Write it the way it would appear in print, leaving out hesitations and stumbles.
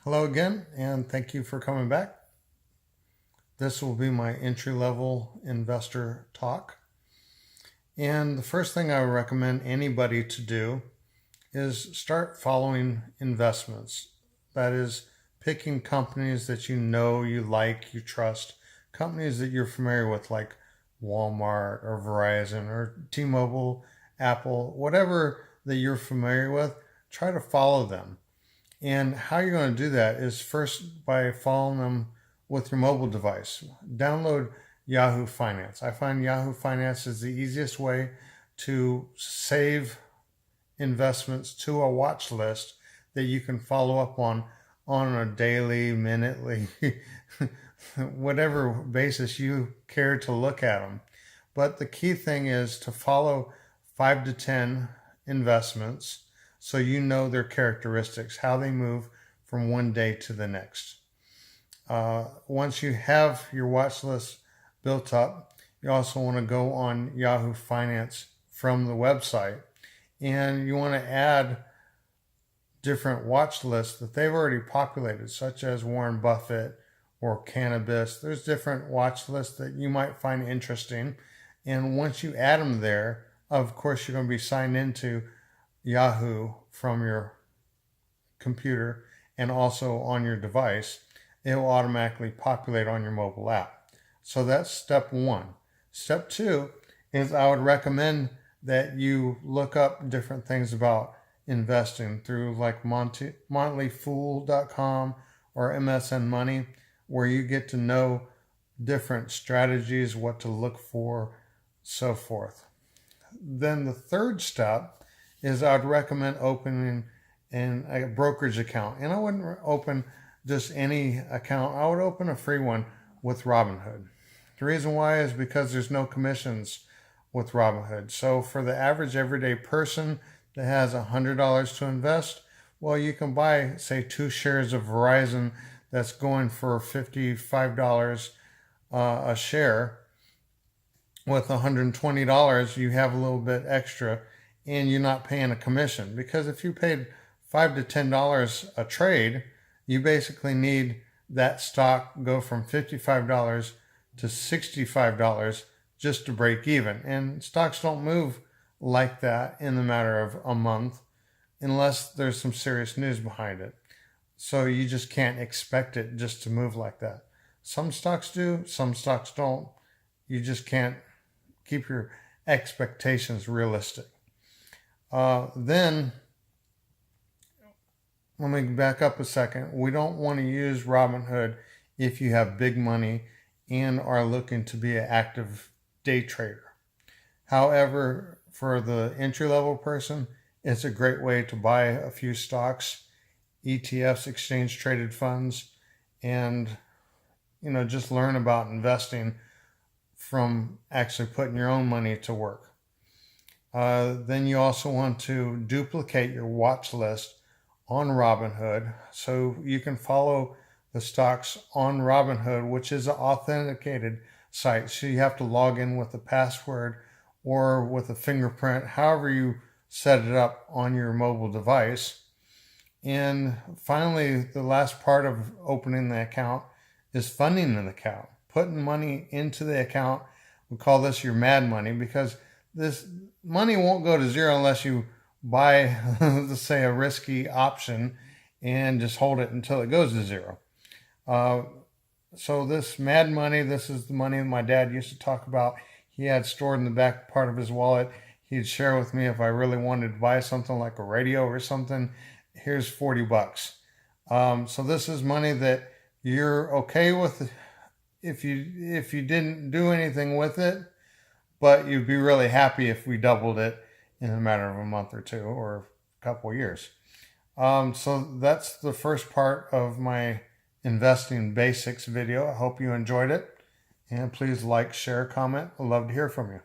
Hello again, and thank you for coming back. This will be my entry-level investor talk. And the first thing I would recommend anybody to do is start following investments. That is, picking companies that you know, you like, you trust, companies that you're familiar with, like Walmart or Verizon or T-Mobile, Apple, whatever that you're familiar with, try to follow them. And how you're going to do that is first by following them with your mobile device. Download Yahoo Finance. I find Yahoo Finance is the easiest way to save investments to a watch list that you can follow up on a daily, minutely, whatever basis you care to look at them. But the key thing is to follow 5 to 10 investments so you know their characteristics, how they move from one day to the next. Once you have your watch list built up, you also want to go on Yahoo Finance from the website, and you want to add different watch lists that they've already populated, such as Warren Buffett or cannabis. There's different watch lists that you might find interesting. And once you add them there, of course, you're going to be signed into Yahoo from your computer and also on your device. It will automatically populate on your mobile app. So that's step one. Step two is I would recommend that you look up different things about investing through like motleyfool.com or MSN Money, where you get to know different strategies, what to look for, so forth. Then the third step is I'd recommend opening a brokerage account. And I wouldn't open just any account. I would open a free one with Robinhood. The reason why is because there's no commissions with Robinhood. So for the average everyday person that has $100 to invest, well, you can buy, say, 2 shares of Verizon that's going for $55 a share. With $120, you have a little bit extra, and you're not paying a commission. Because if you paid $5 to $10 a trade, you basically need that stock go from $55 to $65 just to break even. And stocks don't move like that in the matter of a month unless there's some serious news behind it. So you just can't expect it just to move like that. Some stocks do, some stocks don't. You just can't keep your expectations realistic. Then, let me back up a second. We don't want to use Robinhood if you have big money and are looking to be an active day trader. However, for the entry-level person, it's a great way to buy a few stocks, ETFs, exchange-traded funds, and just learn about investing from actually putting your own money to work. Then you also want to duplicate your watch list on Robinhood so you can follow the stocks on Robinhood, which is an authenticated site. So you have to log in with a password or with a fingerprint, however you set it up on your mobile device. And finally, the last part of opening the account is funding an account, putting money into the account. We call this your mad money, because this money won't go to zero unless you buy, let's say, a risky option and just hold it until it goes to zero. So this mad money, this is the money my dad used to talk about. He had stored in the back part of his wallet. He'd share with me if I really wanted to buy something like a radio or something. Here's $40. So this is money that you're okay with if you didn't do anything with it, but you'd be really happy if we doubled it in a matter of a month or two or a couple of years. So that's the first part of my investing basics video. I hope you enjoyed it, and please like, share, comment. I'd love to hear from you.